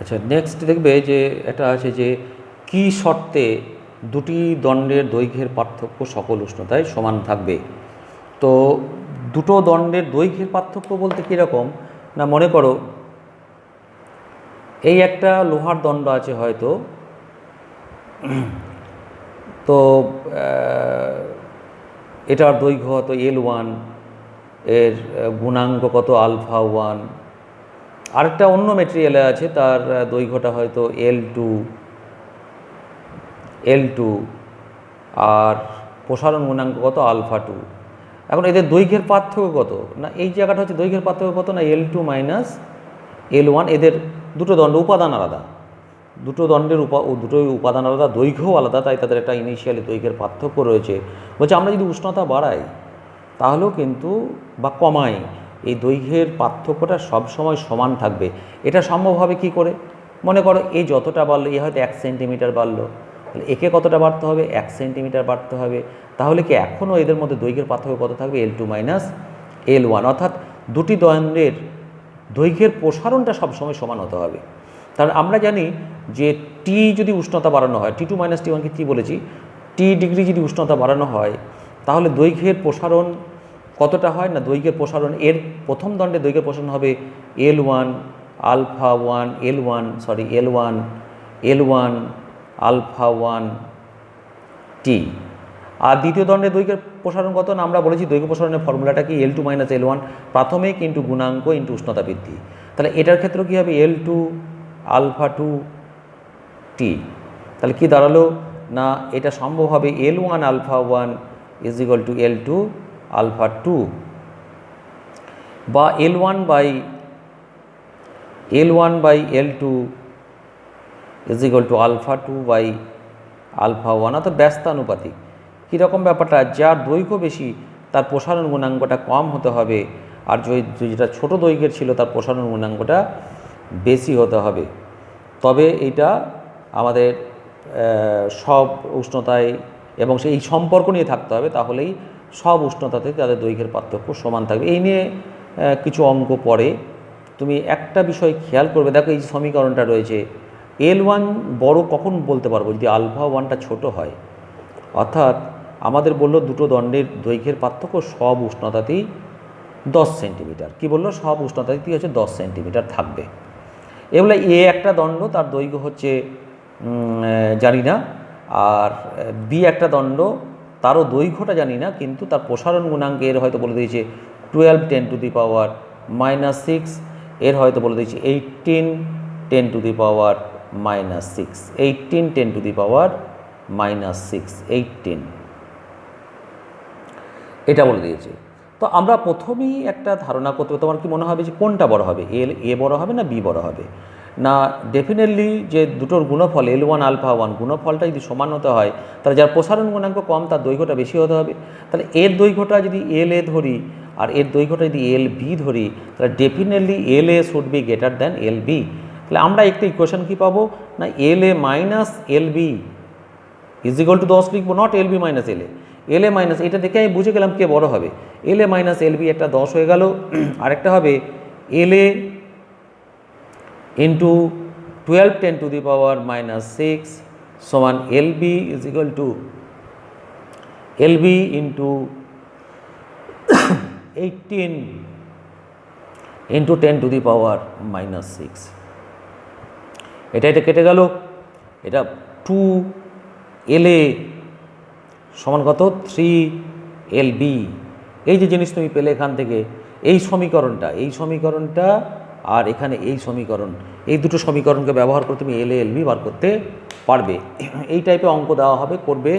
আচ্ছা, নেক্সট দেখবে যে এটা আছে যে কি শর্তে দুটি দণ্ডের দৈর্ঘ্যের পার্থক্য সকল উষ্ণতায় সমান থাকবে। তো দুটো দণ্ডের দৈর্ঘ্যের পার্থক্য বলতে কীরকম না, মনে করো এই একটা লোহার দণ্ড আছে হয়তো, তো এটার দৈর্ঘ্য হয়তো L1, এর গুণাঙ্ক কত α1। আরেকটা অন্য মেটেরিয়ালে আছে তার দৈর্ঘ্যটা হয়তো L2, আর প্রসারণ গুণাঙ্ক কত α2। এখন এদের দৈর্ঘ্যের পার্থক্য কত না, এই জায়গাটা হচ্ছে দৈর্ঘ্যের পার্থক্য কত না L2 মাইনাস L1। এদের দুটো দণ্ড উপাদান আলাদা, দুটো দণ্ডের দুটোই উপাদান আলাদা, দৈর্ঘ্যও আলাদা, তাই তাদের একটা ইনিশিয়ালি দৈর্ঘ্যের পার্থক্য রয়েছে। বলছে আমরা যদি উষ্ণতা বাড়াই তাহলেও কিন্তু বা কমাই, এই দৈর্ঘ্যের পার্থক্যটা সবসময় সমান থাকবে। এটা সম্ভব হবে কী করে? মনে করো এই যতটা বাড়লো, এ হয়তো 1 সেন্টিমিটার বাড়লো, তাহলে একে কতটা বাড়তে হবে? 1 সেন্টিমিটার বাড়তে হবে। তাহলে কি এখনও এদের মধ্যে দৈর্ঘ্যের পার্থক্য কত থাকবে? L2 মাইনাস L1, অর্থাৎ দুটি দণ্ডের দৈর্ঘ্যের প্রসারণটা সবসময় সমান হতে হবে। কারণ আমরা জানি যে টি যদি উষ্ণতা বাড়ানো হয়, T2 মাইনাস T1 কি বলেছি, টি ডিগ্রি যদি উষ্ণতা বাড়ানো হয় তাহলে দৈর্ঘ্যের প্রসারণ কতটা হয় না, দৈর্ঘ্যের প্রসারণ এর প্রথম দণ্ডের দৈর্ঘ্যের প্রসারণ হবে L1 α1 L1 α1 T। আর দ্বিতীয় দণ্ডের দৈর্ঘ্যের প্রসারণ কত না, আমরা বলেছি দৈর্ঘ্য প্রসারণের ফর্মুলাটা কি L2 মাইনাস L1 প্রাথমিক ইন্টু গুণাঙ্ক ইন্টু উষ্ণতা বৃদ্ধি। তাহলে এটার ক্ষেত্রে কী হবে? L2 α2 T। তাহলে কি দাঁড়ালো না, এটা সম্ভব হবে L1 α1 is equal two L2 α2, বা L1 by L2 is equal to α2 by α1, অর্থাৎ ব্যস্তানুপাতিক। কীরকম ব্যাপারটা? যার দৈর্ঘ্য বেশি তার প্রসারণ গুণাঙ্কটা কম হতে হবে, আর যেটা ছোট দৈর্ঘ্যের ছিল তার প্রসারণ গুণাঙ্কটা বেশি হতে হবে। তবে এটা আমাদের সব উষ্ণতায় এবং সেই সম্পর্ক নিয়ে থাকতে হবে, তাহলেই সব উষ্ণতাতে তাদের দৈর্ঘ্যের পার্থক্য সমান থাকবে। এই নিয়ে কিছু অঙ্ক পড়ে, তুমি একটা বিষয় খেয়াল করবে। দেখো এই যে সমীকরণটা রয়েছে, L1 বড় কখন বলতে পারবো? যদি α1টা ছোট হয়। অর্থাৎ আমাদের বললো দুটো দণ্ডের দৈর্ঘ্যের পার্থক্য সব উষ্ণতাতেই 10 সেন্টিমিটার। কী বললো? সব উষ্ণতাতেই হচ্ছে 10 সেন্টিমিটার থাকবে। এগুলো এ একটা দণ্ড, তার দৈর্ঘ্য হচ্ছে জানি না, আর বি একটা দণ্ড, তারও দৈর্ঘ্যটা জানি না, কিন্তু তার প্রসারণ গুণাঙ্ক এর হয়তো বলে দিয়েছে 12 × 10⁻⁶, এর হয়তো বলে দিয়েছে 18 × 10⁻⁶, 18 × 10⁻⁶, 18 এটা বলে দিয়েছে। তো আমরা প্রথমেই একটা ধারণা করতে হবে, তোমার কি মনে হবে যে কোনটা বড় হবে? এ বড় হবে না বি বড় হবে? না, ডেফিনেটলি যে দুটোর গুণফল L1 α1 গুণফলটা যদি সমান হতে হয়, তাহলে যার প্রসারণ গুণাঙ্ক কম তার দৈর্ঘ্যটা বেশি হতে হবে। তাহলে এর দৈর্ঘ্যটা যদি LA ধরি আর এর দৈর্ঘ্যটা যদি LB ধরি, তাহলে definitely LA should be greater than LB। তাহলে আমরা একটা ইকুয়েশন কি পাবো না, LA minus LB is equal two 10 লিখবো, not LB minus LA। LA minus, এটা দেখে আমি বুঝে গেলাম কে বড় হবে। LA মাইনাস LB একটা 10 হয়ে গেল, আরেকটা হবে LA ইন্টু 12 × 10⁻⁶ সমান LB is equal two LB into 18 × 10⁻⁶। এটা কেটে গেল, এটা 2 LA সমান কত? 3 LB। এই যে জিনিস তুমি পেলে এখান থেকে, এই সমীকরণটা আর এখানে এই সমীকরণ, এই দুটো সমীকরণকে ব্যবহার করে তুমি LA LB বার করতে পারবে। এই টাইপের অঙ্ক দেওয়া হবে, করবে।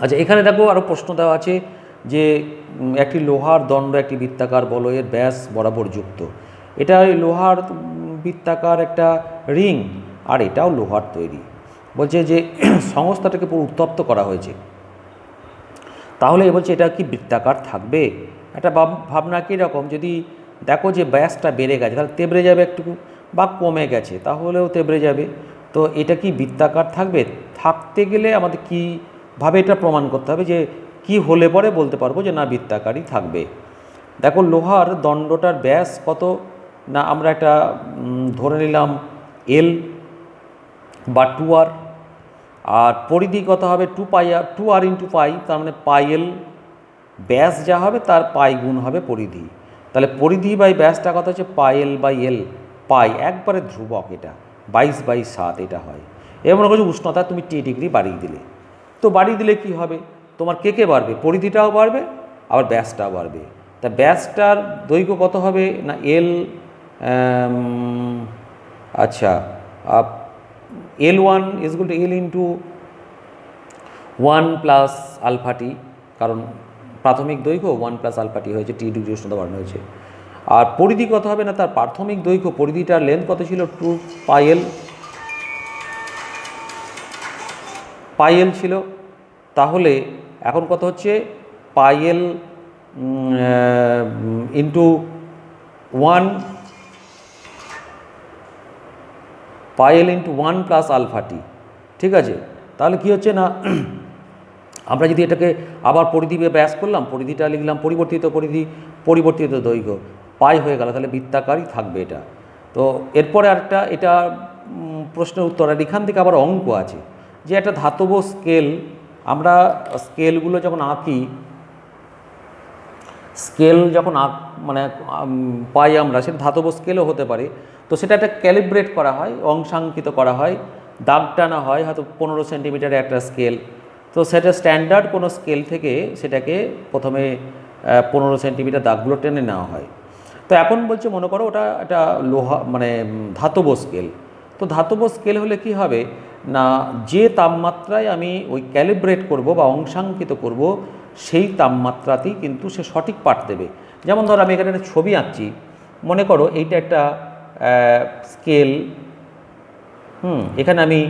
আচ্ছা, এখানে দেখো আরও প্রশ্ন দেওয়া আছে যে একটি লোহার দণ্ড একটি বৃত্তাকার বলয়ের ব্যাস বরাবর যুক্ত। এটা লোহার বৃত্তাকার একটা রিং, আর এটাও লোহার তৈরি। বলছে যে সংস্থাটাকে পুরো উত্তপ্ত করা হয়েছে, তাহলে বলছে এটা কি বৃত্তাকার থাকবে? একটা ভাবনা কীরকম, যদি দেখো যে ব্যাসটা বেড়ে গেছে তাহলে তেবড়ে যাবে একটু, বা কমে গেছে তাহলেও তেবড়ে যাবে। তো এটা কি বৃত্তাকার থাকবে? থাকতে গেলে আমাদের কীভাবে এটা প্রমাণ করতে হবে, যে কি হলে পরে বলতে পারবো যে না বৃত্তাকারই থাকবে। দেখো লোহার দণ্ডটার ব্যাস কত না আমরা একটা ধরে নিলাম এল বা 2r, আর পরিধি কত হবে 2r ইন্টু পাই, তার মানে পাই এল, ব্যাস যা হবে তার পাই গুণ হবে পরিধি। তাহলে পরিধি বাই ব্যাসটা কত হচ্ছে পাই এল বাই এল, পাই একবারে ধ্রুবক, এটা 22/7 এটা হয়। এবার মনে করছো উষ্ণতা তুমি টি ডিগ্রি বাড়িয়ে দিলে, তো বাড়িয়ে দিলে কি হবে, তোমার কে বাড়বে, পরিধিটাও বাড়বে আবার ব্যাসটাও বাড়বে। তা ব্যাসটার দৈর্ঘ্য কত হবে না এল, আচ্ছা L1 is equal two L into 1 plus alpha টি, কারণ প্রাথমিক দৈর্ঘ্য 1 প্লাস আলফা টি হয়েছে, টি ডিগ্রি উষ্ণতা বাড়ানো হয়েছে। আর পরিধি কত হবে না তার প্রাথমিক দৈর্ঘ্য, পরিধিটার লেন্থ কত ছিল 2 পাই এল ছিল, তাহলে এখন কত হচ্ছে পাই এল ইন্টু 1 পাই এল ইন্টু 1 প্লাস আলফা টি, ঠিক আছে। তাহলে কি হচ্ছে না আমরা যদি এটাকে আবার পরিধি ব্যাস করলাম, পরিধিটা লিখলাম পরিবর্তিত পরিধি, পরিবর্তিত দৈর্ঘ্য, পাই হয়ে গেল, তাহলে বৃত্তাকারই থাকবে এটা। তো এরপরে আরেকটা এটা প্রশ্নের উত্তর, আর এখান থেকে আবার অঙ্ক আছে যে একটা ধাতব স্কেল, আমরা স্কেলগুলো যখন আঁকি, স্কেল যখন মানে পাই আমরা, সেটা ধাতব স্কেলও হতে পারে, তো সেটা একটা ক্যালিব্রেট করা হয়, অংশাঙ্কিত করা হয়, দাগ টানা হয়, হয়তো 15 সেন্টিমিটারের একটা স্কেল, তো সেটা স্ট্যান্ডার্ড কোনো স্কেল থেকে সেটাকে প্রথমে 15 সেন্টিমিটার দাগগুলো টেনে নেওয়া হয়। তো এখন বলছে মনে করো ওটা একটা লোহা মানে ধাতব স্কেল, তো ধাতব স্কেল হলে কি হবে না যে তাপমাত্রায় আমি ওই ক্যালিব্রেট করব বা অংশাঙ্কিত করব সেই তাপমাত্রাতেই কিন্তু সে সঠিক পাঠ দেবে। যেমন ধরো আমি এখানে একটা ছবি আঁকছি, মনে করো এইটা একটা স্কেল, এখানে আমি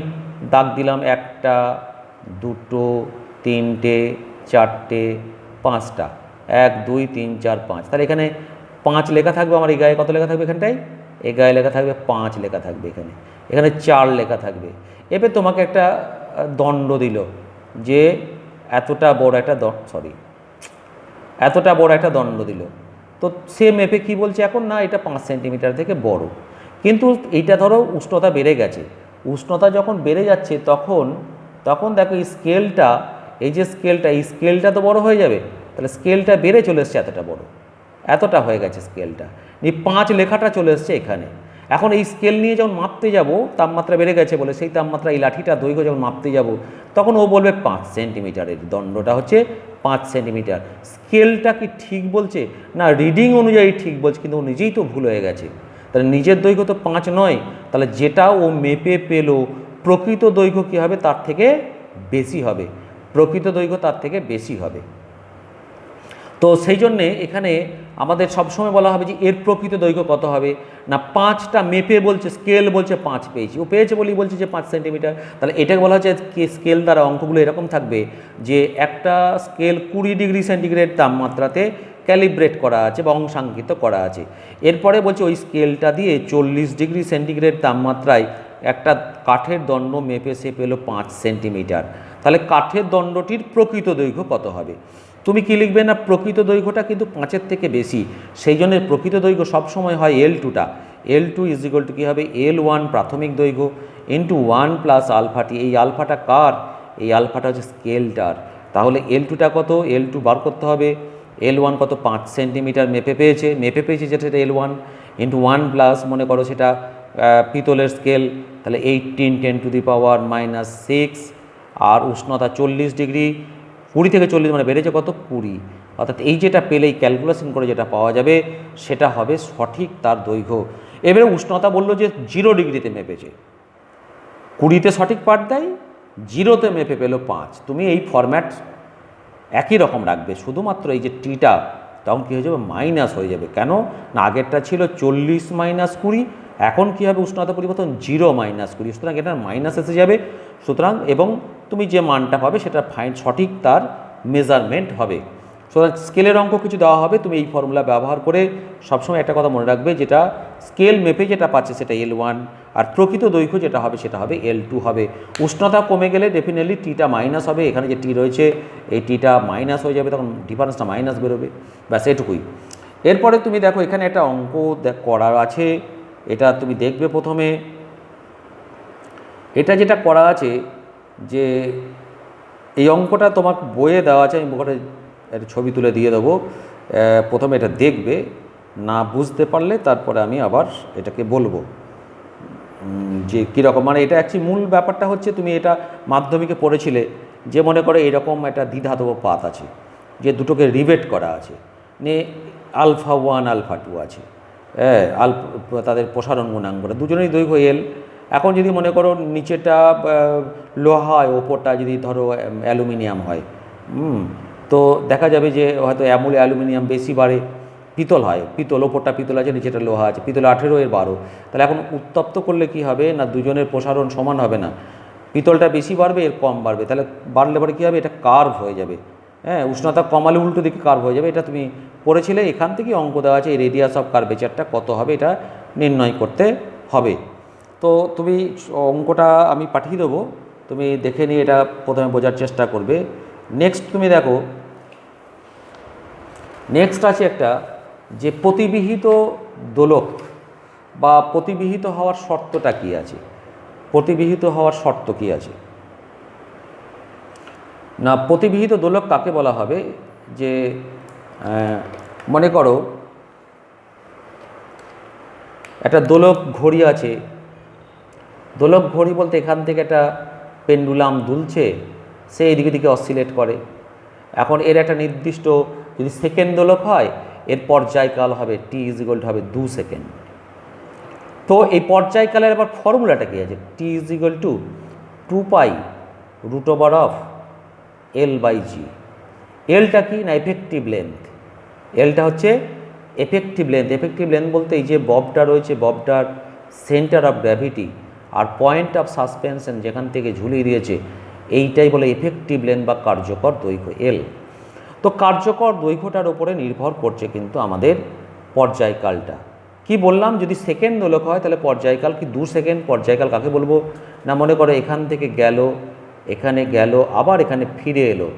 দাগ দিলাম 1টা 2টো 3টে 4টে 5টা, 1 2 3 4 5, তাহলে এখানে 5 লেখা থাকবে, আমার এই গায়ে কত লেখা থাকবে, এখানটায় এই গায়ে লেখা থাকবে 5 লেখা থাকবে, এখানে 4 লেখা থাকবে। এবার তোমাকে একটা দণ্ড দিল যে এতটা বড় একটা দণ্ড দিল, তো সে মেপে কি বলছে এখন না এটা 5 সেন্টিমিটার থেকে বড়, কিন্তু এইটা ধরো উষ্ণতা বেড়ে গেছে, উষ্ণতা যখন বেড়ে যাচ্ছে তখন দেখো এই স্কেলটা, এই যে স্কেলটা, এই স্কেলটা তো বড় হয়ে যাবে, তাহলে স্কেলটা বেড়ে চলে এসছে এতটা বড়, এতটা হয়ে গেছে স্কেলটা, এই 5 লেখাটা চলে এসছে এখানে। এখন এই স্কেল নিয়ে যখন মাপতে যাব, তাপমাত্রা বেড়ে গেছে বলে সেই তাপমাত্রা এই লাঠিটা দৈর্ঘ্য যখন মাপতে যাব, তখন ও বলবে 5 সেন্টিমিটারের দণ্ডটা হচ্ছে 5 সেন্টিমিটার। স্কেলটা কি ঠিক বলছে না রিডিং অনুযায়ী ঠিক বলছে, কিন্তু ও নিজেই তো ভুল হয়ে গেছে, তাহলে নিজের দৈর্ঘ্য তো 5 নয়, তাহলে যেটা ও মেপে পেল প্রকৃত দৈর্ঘ্য কী হবে তার থেকে বেশি হবে, প্রকৃত দৈর্ঘ্য তার থেকে বেশি হবে। তো সেই জন্যে এখানে আমাদের সবসময় বলা হবে যে এর প্রকৃত দৈর্ঘ্য কত হবে না 5টা মেপে বলছে, স্কেল বলছে 5 পেয়েছি, ও পেয়েছে বলেই বলছে যে 5 সেন্টিমিটার, তাহলে এটাকে বলা হচ্ছে স্কেল দ্বারা অঙ্কগুলো এরকম থাকবে যে একটা স্কেল 20 ডিগ্রি সেন্টিগ্রেড তাপমাত্রাতে ক্যালিব্রেট করা আছে বা অংশাঙ্কিত করা আছে, এরপরে বলছে ওই স্কেলটা দিয়ে 40 ডিগ্রি সেন্টিগ্রেড তাপমাত্রায় একটা কাঠের দণ্ড মেপে সে পেল 5 সেন্টিমিটার, তাহলে কাঠের দণ্ডটির প্রকৃত দৈর্ঘ্য কত হবে। তুমি কি লিখবে না প্রকৃত দৈর্ঘ্যটা কিন্তু 5-এর থেকে বেশি, সেই জন্য প্রকৃত দৈর্ঘ্য সবসময় হয় L2টা, L2 ইজ ইকুয়াল টু কী হবে L1 প্রাথমিক দৈর্ঘ্য ইন্টু 1 প্লাস আলফাটি, এই আলফাটা কার, এই আলফাটা হচ্ছে স্কেলটার, তাহলে L2টা কত, L2 বার করতে হবে, L1 কত 5 সেন্টিমিটার মেপে পেয়েছে যেটা সেটা L1 ইন্টু 1 প্লাস মনে করো সেটা পিতলের স্কেল, তাহলে 18 10⁻⁻⁶, আর উষ্ণতা 40 ডিগ্রি, 20 থেকে 40 মানে বেড়েছে কত 20, অর্থাৎ এই যেটা পেলে এই ক্যালকুলেশন করে যেটা পাওয়া যাবে সেটা হবে সঠিক তার দৈর্ঘ্য। এবারে উষ্ণতা বললো যে 0 ডিগ্রিতে মেপেছে, 20তে সঠিক পাঠ দেয়, 0তে মেপে পেলো 5, তুমি এই ফরম্যাট একই রকম রাখবে, শুধুমাত্র এই যে টিটা তখন কী হয়ে যাবে মাইনাস হয়ে যাবে, কেন না আগেরটা ছিল 40 - 20, এখন কী হবে উষ্ণতা পরিবর্তন 0 - 20, সুতরাং এটা মাইনাস এসে যাবে, সুতরাং এবং তুমি যে মানটা পাবে সেটা সঠিক তার মেজারমেন্ট হবে। সুতরাং স্কেলের অঙ্ক কিছু দেওয়া হবে, তুমি এই ফর্মুলা ব্যবহার করে সবসময় একটা কথা মনে রাখবে, যেটা স্কেল মেপে যেটা পাচ্ছে সেটা L1, আর প্রকৃত দৈর্ঘ্য যেটা হবে সেটা হবে L2 হবে। উষ্ণতা কমে গেলে ডেফিনেটলি টিটা মাইনাস হবে, এখানে যে টি রয়েছে এই টিটা মাইনাস হয়ে যাবে, তখন ডিফারেন্সটা মাইনাস বেরোবে, ব্যাস এটুকুই। এরপরে তুমি দেখো এখানে একটা অঙ্ক করা আছে, এটা তুমি দেখবে প্রথমে। এটা যেটা করা আছে যে এই অঙ্কটা তোমার বইয়ে দেওয়া আছে, আমি ওখানে একটা ছবি তুলে দিয়ে দেবো। প্রথমে এটা দেখবে, না বুঝতে পারলে তারপরে আমি আবার এটাকে বলবো যে কীরকম, মানে এটা অ্যাকচুয়ালি মূল ব্যাপারটা হচ্ছে তুমি এটা মাধ্যমিকে পড়েছিলে যে মনে করে এরকম একটা দ্বিধাতব পাত আছে যে দুটোকে রিভেট করা আছে, নে আলফা 1 আলফা 2 আছে, হ্যাঁ তাদের প্রসারণ গুণাঙ্কটা দুজনেই দৈর্ঘ্য এল। এখন যদি মনে করো নিচেটা লোহা হয়, ওপরটা যদি ধরো অ্যালুমিনিয়াম হয়, তো দেখা যাবে যে হয়তো অ্যালুমিনিয়াম বেশি বাড়ে, পিতল হয়, পিতল ওপরটা পিতল আছে, নিচেটা লোহা আছে, পিতল 18 এর 12। তাহলে এখন উত্তপ্ত করলে কি হবে না, দুজনের প্রসারণ সমান হবে না, পিতলটা বেশি বাড়বে এর কম বাড়বে, তাহলে বাড়লে পরে কী হবে, এটা কার্ভ হয়ে যাবে, হ্যাঁ উষ্ণতা কমালে উল্টো দিকে কার্ভ হয়ে যাবে। এটা তুমি পড়েছিলে, এখান থেকেই অঙ্ক দেওয়া আছে এই রেডিয়াস অফ কার্ভেচারটা কত হবে এটা নির্ণয় করতে হবে। তো তুমি অঙ্কটা আমি পাঠিয়ে দেবো, তুমি দেখে নিয়ে এটা প্রথমে বোঝার চেষ্টা করবে। নেক্সট তুমি দেখো, নেক্সট আছে একটা যে প্রতিবিহিত দোলক বা প্রতিবিহিত হওয়ার শর্তটা কী আছে, প্রতিবিহিত হওয়ার শর্ত কী আছে না। প্রতিবিহিত দোলক কাকে বলা হবে, যে মনে করো একটা দোলক ঘড়ি আছে, দোলক ঘড়ি বলতে এখান থেকে একটা পেন্ডুলাম দুলছে, সে এদিকে দিকে অসিলেট করে। এখন এর একটা নির্দিষ্ট যদি সেকেন্ড দোলক হয়, এর পর্যায়কাল হবে টি ইজ ইকুয়াল টু হবে 2 সেকেন্ড। তো এই পর্যায়কালের আবার ফর্মুলাটা কী আছে, T is equal to 2 pi root over of L by G. এলটা কি না এফেক্টিভ লেন্থ, এলটা হচ্ছে এফেক্টিভ লেন্থ। এফেক্টিভ লেন্থ বলতে এই যে ববটা রয়েছে, ববটার সেন্টার অফ গ্র্যাভিটি আর পয়েন্ট অফ সাসপেনশন যেখান থেকে ঝুলিয়ে দিয়েছে, এইটাই বলে এফেক্টিভ লেন্থ বা কার্যকর দৈর্ঘ্য এল। তো কার্যকর দৈর্ঘ্যটার উপরে নির্ভর করছে কিন্তু আমাদের পর্যায়কালটা। কি বললাম, যদি সেকেন্ড দোলক হয় তাহলে পর্যায়কাল কি 2 সেকেন্ড। পর্যায়কাল কাকে বলবো না, মনে করো এখান থেকে গেল, এখানে গেল, আবার এখানে ফিরে এলো,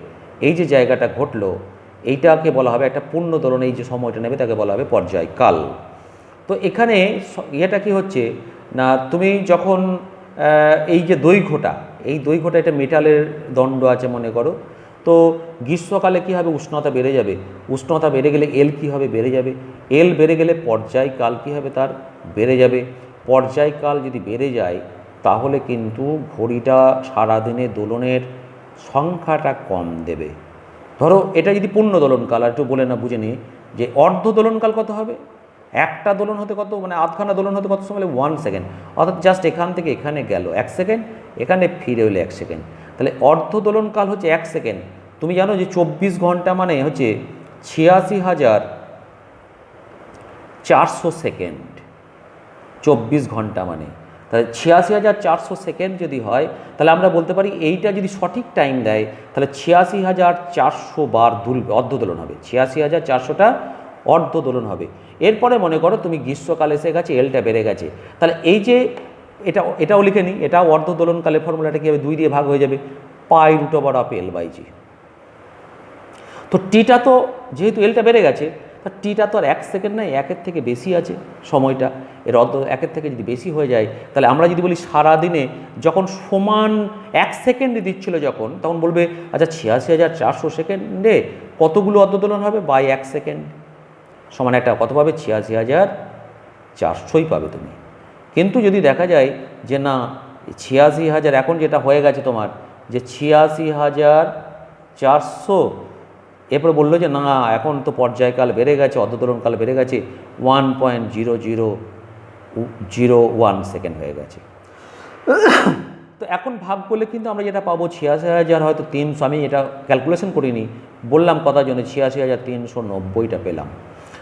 এই যে জায়গাটা ঘটলো এইটাকে বলা হবে একটা পূর্ণ দোলন, এই যে সময়টা নেবে তাকে বলা হবে পর্যায়কাল। তো এখানে ইয়েটা কি হচ্ছে না, তুমি যখন এই যে দৈর্ঘ্যটা, এই দৈর্ঘ্যটা এটা মেটালের দণ্ড আছে মনে করো, তো গ্রীষ্মকালে কী হবে, উষ্ণতা বেড়ে যাবে, উষ্ণতা বেড়ে গেলে এল কী হবে, বেড়ে যাবে, এল বেড়ে গেলে পর্যায়কাল কী হবে, তার বেড়ে যাবে। পর্যায়কাল যদি বেড়ে যায় তাহলে কিন্তু ঘড়িটা সারাদিনে দোলনের সংখ্যাটা কম দেবে। ধরো এটা যদি পূর্ণ দোলনকাল, আর একটু বলে না বুঝে নিই যে অর্ধ দোলনকাল কত হবে, একটা দোলন হতে কত মানে আধখানা দোলন হতে কত সময়, 1 সেকেন্ড, অর্থাৎ জাস্ট এখান থেকে এখানে গেল 1 সেকেন্ড, এখানে ফিরে হলো 1 সেকেন্ড। তাহলে অর্ধ দোলনকাল হচ্ছে 1 সেকেন্ড। তুমি জানো যে 24 ঘন্টা মানে হচ্ছে 86,400 সেকেন্ড, 24 ঘন্টা মানে, তাহলে 86,400 সেকেন্ড যদি হয় তাহলে আমরা বলতে পারি এইটা যদি সঠিক টাইম দেয় তাহলে 86,400 বার দুলবে, অর্ধদোলন হবে, 86,400টা অর্ধদোলন হবে। এরপরে মনে করো তুমি গ্রীষ্মকালে এসে গেছে, এলটা বেড়ে গেছে, তাহলে এই যে এটাও লিখে নিই, এটাও অর্ধদোলনকালে ফর্মুলাটা কী হবে, 2 দিয়ে ভাগ হয়ে যাবে, pi root over of L by G. তো টিটা তো যেহেতু এলটা বেড়ে গেছে, তা টিটা তো আর 1 সেকেন্ড নয়, 1-এর থেকে বেশি আছে সময়টা, এর অর্ধ 1-এর থেকে যদি বেশি হয়ে যায় তাহলে আমরা যদি বলি সারাদিনে যখন সমান 1 সেকেন্ডে দিচ্ছিল যখন, তখন বলবে আচ্ছা 86,400 সেকেন্ডে কতগুলো অর্ধদোলন হবে, বাই 1 সেকেন্ড সমান একটা কত পাবে, 86,400ই পাবে তুমি। কিন্তু যদি দেখা যায় যে না 86,000, এখন যেটা হয়ে গেছে তোমার যে 86,400, এরপরে বললো যে না এখন তো পর্যায়কাল বেড়ে গেছে, অর্ধদোলনকাল বেড়ে গেছে, 1.0001 সেকেন্ড হয়ে গেছে। তো এখন ভাগ করলে কিন্তু আমরা যেটা পাবো 86,000 হয়তো 300, আমি এটা ক্যালকুলেশন করিনি, বললাম কথার জন্য 86,390টা পেলাম।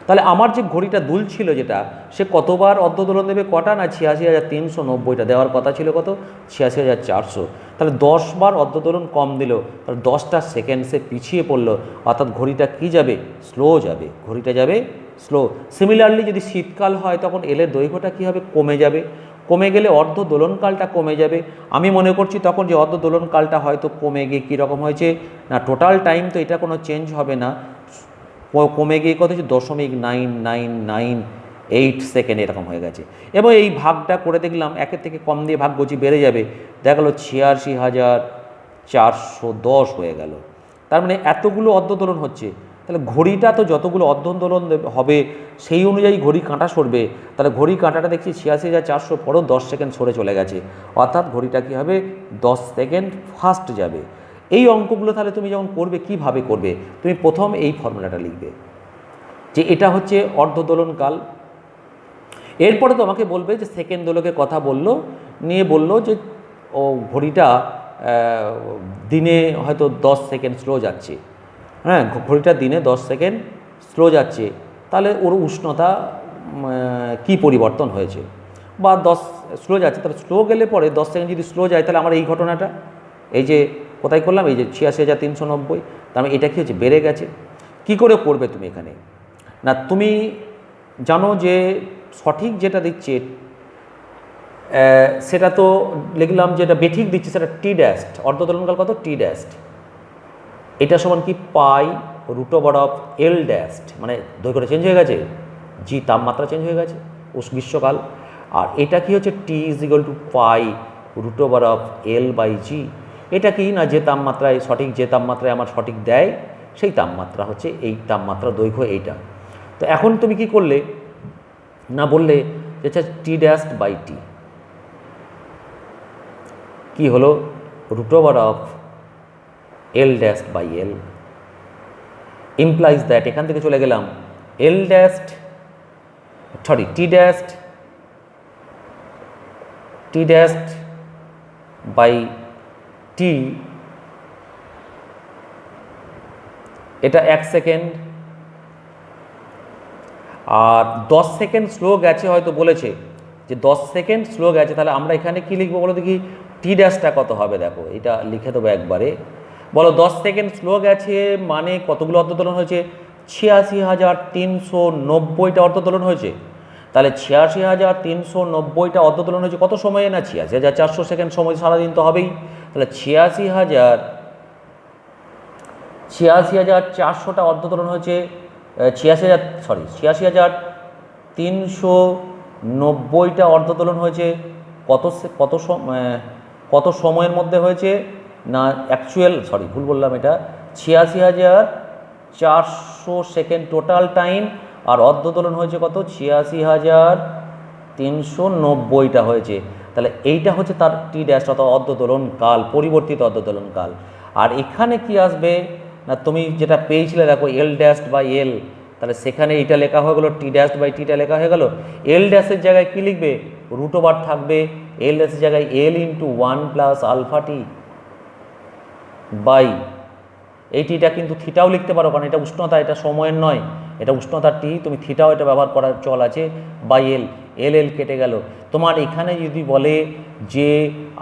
তাহলে আমার যে ঘড়িটা দুলছিল যেটা, সে কতবার অর্ধদোলন দেবে, কটা না 86,390টা দেওয়ার কথা ছিল, কত 86,400, তাহলে 10 বার অর্ধদোলন কম দিল, তাহলে 10টা সেকেন্ড সে পিছিয়ে পড়লো, অর্থাৎ ঘড়িটা কি যাবে, স্লো যাবে, ঘড়িটা যাবে স্লো। সিমিলারলি যদি শীতকাল হয় তখন এলের দৈর্ঘ্যটা কী হবে, কমে যাবে, কমে গেলে অর্ধ দোলনকালটা কমে যাবে। আমি মনে করছি তখন যে অর্ধ দোলনকালটা হয়তো কমে গিয়ে কীরকম হয়েছে না, টোটাল টাইম তো এটা কোনো চেঞ্জ হবে না, কমে গিয়ে কত হচ্ছে 0.9998 সেকেন্ড এরকম হয়ে গেছে। এবং এই ভাগটা করে দেখলাম একের থেকে কম দিয়ে ভাগ করছি বেড়ে যাবে, দেখা গেলো 86,410 হয়ে গেল। তার মানে এতগুলো অর্ধদোলন হচ্ছে, তাহলে ঘড়িটা তো যতগুলো অর্ধদোলন হবে সেই অনুযায়ী ঘড়ি কাঁটা সরবে, তাহলে ঘড়ি কাঁটাটা দেখছি 86,400 পরেও 10 সেকেন্ড সরে চলে গেছে, অর্থাৎ ঘড়িটা কী হবে 10 সেকেন্ড ফাস্ট যাবে। এই অঙ্কগুলো তাহলে তুমি যখন করবে কিভাবে করবে, তুমি প্রথম এই ফর্মুলাটা লিখবে যে এটা হচ্ছে অর্ধদোলনকাল। এরপরে তোমাকে বলবে যে সেকেন্ড দোলকের কথা বললো, নিয়ে বললো যে ও ঘড়িটা দিনে হয়তো 10 সেকেন্ড স্লো যাচ্ছে, হ্যাঁ ঘড়িটা দিনে 10 সেকেন্ড স্লো যাচ্ছে, তাহলে ওর উষ্ণতা কি পরিবর্তন হয়েছে, বা 10 স্লো যাচ্ছে, তাহলে স্লো গেলে পরে 10 সেকেন্ড যদি স্লো যায় তাহলে আমার এই ঘটনাটা এই যে কোথায় করলাম, এই যে 86,390, তার মানে এটা কি হচ্ছে বেড়ে গেছে। কি করে করবে তুমি এখানে না, তুমি জানো যে সঠিক যেটা দিচ্ছে সেটা তো লিখলাম, যেটা বেঠিক দিচ্ছে সেটা টি ড্যাস্ট, অর্ধদোলনকাল কত টি ড্যাস্ট, এটা সমান কি পাই √অফ এল ড্যাস্ট, মানে দৈর্ঘ্যটা চেঞ্জ হয়ে গেছে, জি তাপমাত্রা চেঞ্জ হয়ে গেছে গ্রীষ্মকাল, আর এটা কি হচ্ছে টি = পাই √অফ L/G, এটা কি না যে তাপমাত্রায় সঠিক, যে তাপমাত্রায় আমার সঠিক দেয় সেই তাপমাত্রা হচ্ছে এই তাপমাত্রা দৈর্ঘ্য এইটা। তো এখন তুমি কি করলে না, বললে যে টি ড্যাস্ট বাই টি কি হলো √অফ L dashed by L implies that, এখান থেকে চলে গেলাম L ড্যাস্ট টি ড্যাস্ট বাই টি, এটা 1 সেকেন্ড, আর 10 সেকেন্ড স্লো গেছে, হয়তো বলেছে যে 10 সেকেন্ড স্লো গেছে, তাহলে আমরা এখানে কি লিখবো বলো দেখি, টি ড্যাশটা কত হবে, দেখো এটা লিখে দেবো একবারে, বলো 10 সেকেন্ড স্লো গেছে মানে কতগুলো অর্ধদোলন হয়েছে, 86,390টা অর্ধদোলন হয়েছে, তাহলে 86,390টা অর্ধদোলন হয়েছে কত সময়ে না 86,400 সেকেন্ড সময়, সারাদিন তো হবেই, তাহলে 86,400টা অর্ধদোলন হয়েছে, 86,390টা অর্ধদোলন হয়েছে কত সময়ের মধ্যে হয়েছে না, ভুল বললাম, এটা 86,400 সেকেন্ড টোটাল টাইম, আর অর্ধদোলন হয়েছে কত 86,390টা হয়েছে, তাহলে এইটা হচ্ছে তার টি ড্যাশ অথবা অর্ধদোলন কাল, পরিবর্তিত অর্ধদোলন কাল। আর এখানে কি আসবে না, তুমি যেটা পেয়েছিলে দেখো L ড্যাস্ট বাই L, তাহলে সেখানে এইটা লেখা হয়ে গেলো, টি ড্যাস্ট বাই টিটা লেখা হয়ে গেল, L ড্যাশের জায়গায় কি লিখবে √ওভার থাকবে, L ড্যাশের জায়গায় L × 1 + আলফা টি বাই এই টিটা কিন্তু থিটাও লিখতে পারো, কারণ এটা উষ্ণতা, এটা সময়ের নয়, এটা উষ্ণতার টি, তুমি থিটাও এটা ব্যবহার করার চল আছে, বাই L কেটে গেল। তোমার এখানে যদি বলে যে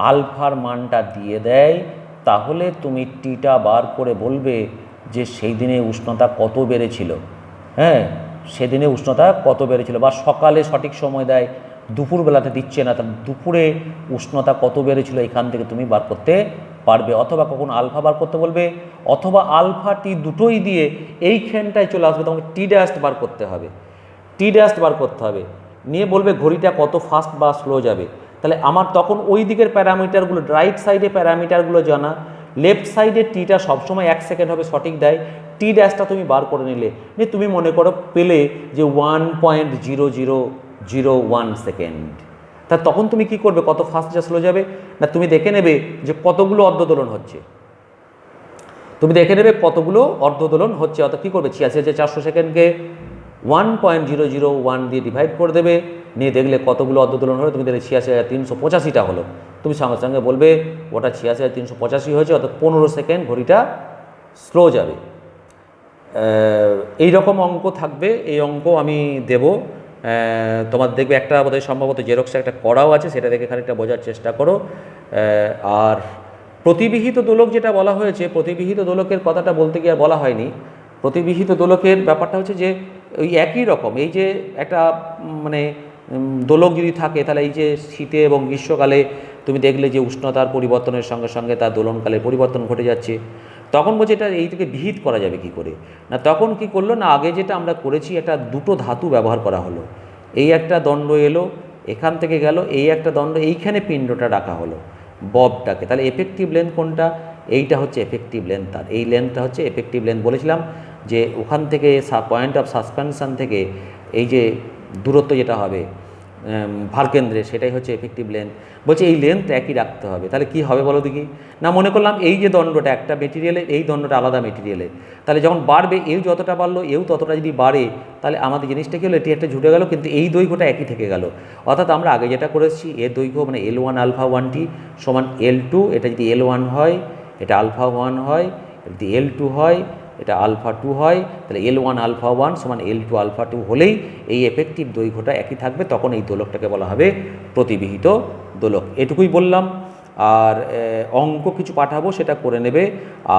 আলফার মানটা দিয়ে দেয়, তাহলে তুমি টিটা বার করে বলবে যে সেই দিনে উষ্ণতা কত বেড়েছিল, হ্যাঁ সেদিনে উষ্ণতা কত বেড়েছিল, বা সকালে সঠিক সময় দেয়, দুপুরবেলাতে দিচ্ছে না, তাহলে দুপুরে উষ্ণতা কত বেড়েছিল এখান থেকে তুমি বার করতে পারবে, অথবা কখন আলফা বার করতে বলবে, অথবা আলফা টি দুটোই দিয়ে এইখানটায় চলে আসবে, তোমাকে টি ড্যাস্ট বার করতে হবে, নিয়ে বলবে ঘড়িটা কত ফাস্ট বা স্লো যাবে, তাহলে আমার তখন ওই দিকের প্যারামিটারগুলো, রাইট সাইডে প্যারামিটারগুলো জানা, লেফট সাইডে টিটা সবসময় 1 সেকেন্ড হবে সঠিক দেয়, টি ড্যাশটা তুমি বার করে নিলে, তুমি মনে করো পেলে যে 1.0001 সেকেন্ড, তা তখন তুমি কি করবে, কত ফাস্ট যা স্লো যাবে না, তুমি দেখে নেবে যে কতগুলো অর্ধদোলন হচ্ছে, অর্থাৎ কী করবে 86,400 সেকেন্ডকে 1.001 দিয়ে ডিভাইড করে দেবে, নিয়ে দেখলে কতগুলো অর্ধদোলন হলো, তুমি দেখলে 86,385টা হলো, তুমি সঙ্গে সঙ্গে বলবে ওটা 86,385 হয়েছে, অর্থাৎ 15 সেকেন্ড ঘড়িটা স্লো যাবে। এই রকম অঙ্ক থাকবে, এই অঙ্ক আমি দেব, তোমার দেখবে একটা বোধহয় সম্ভবত জেরক্সে একটা করাও আছে, সেটা দেখে খানিকটা বোঝার চেষ্টা করো। আর প্রতিবিহিত দোলক যেটা বলা হয়েছে, প্রতিবিহিত দোলকের কথাটা বলতে গিয়ে আর বলা হয়নি, প্রতিবিহিত দোলকের ব্যাপারটা হচ্ছে যে ওই একই রকম, এই যে একটা মানে দোলক যদি থাকে, তাহলে এই যে শীতে এবং গ্রীষ্মকালে তুমি দেখলে যে উষ্ণতার পরিবর্তনের সঙ্গে সঙ্গে তার দোলনকালের পরিবর্তন ঘটে যাচ্ছে, তখন বলছে এটা এই থেকে বিহিত করা যাবে কি করে, না তখন কি করলো না আগে যেটা আমরা করেছি এটা দুটো ধাতু ব্যবহার করা হলো, এই একটা দণ্ড এলো এখান থেকে গেল, এই একটা দণ্ড এইখানে পিণ্ডটা রাখা হলো ববটাকে, তাহলে এফেক্টিভ লেন্থ কোনটা, এইটা হচ্ছে এফেক্টিভ লেন্থ, তার এই লেন্থটা হচ্ছে এফেক্টিভ লেন্থ। বলেছিলাম যে ওখান থেকে পয়েন্ট অফ সাসপেনশন থেকে এই যে দূরত্ব যেটা হবে ভারকেন্দ্রে সেটাই হচ্ছে এফেক্টিভ লেন্থ। বলছে এই লেন্থ একই রাখতে হবে, তাহলে কি হবে বলো দেখি, না মনে করলাম এই যে দণ্ডটা একটা মেটেরিয়ালে, এই দণ্ডটা আলাদা মেটেরিয়ালে, তাহলে যখন বাড়বে এও যতটা বাড়লো এও ততটা যদি বাড়ে তাহলে আমাদের জিনিসটা কি হলো, এটি একটা ঝুটে গেল কিন্তু এই দৈর্ঘ্যটা একই থেকে গেল। অর্থাৎ আমরা আগে যেটা করেছি এর দৈর্ঘ্য মানে L1 আলফা 1t সমান L2, এটা যদি L1 হয় এটা আলফা 1 হয়, যদি L2 হয় এটা আলফা 2 হয়, তাহলে L1 আলফা 1 সমান L2 আলফা 2 হলেই এই এফেক্টিভ দৈর্ঘ্যটা একই থাকবে, তখন এই দোলকটাকে বলা হবে প্রতিবিহিত দোলক। এটুকুই বললাম। আর অঙ্ক কিছু পাঠাবো সেটা করে নেবে।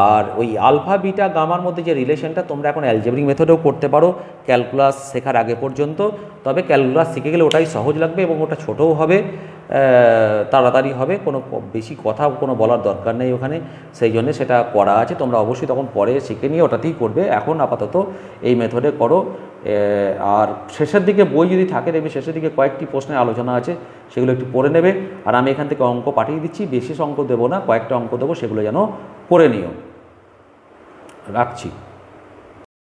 আর ওই আলফা বিটা গামার মধ্যে যে রিলেশনটা তোমরা এখন অ্যালজেব্রিক মেথডেও করতে পারো ক্যালকুলাস শেখার আগে পর্যন্ত, তবে ক্যালকুলাস শিখে গেলে ওটাই সহজ লাগবে এবং ওটা ছোটও হবে, তাড়াতাড়ি হবে, কোনো বেশি কথা কোনো বলার দরকার নেই ওখানে, সেই জন্য সেটা করা আছে, তোমরা অবশ্যই তখন পরে শিখে নিয়ে ওটাতেই করবে, এখন আপাতত এই মেথডে করো। আর শেষের দিকে বই যদি থাকে দেখবে শেষের দিকে কয়েকটি প্রশ্নের আলোচনা আছে, সেগুলো একটু পড়ে নেবে। আর আমি এখান থেকে অঙ্ক পাঠিয়ে দিচ্ছি, বেশি অঙ্ক দেবো না, কয়েকটা অঙ্ক দেবো, সেগুলো যেন করে নিও। রাখছি।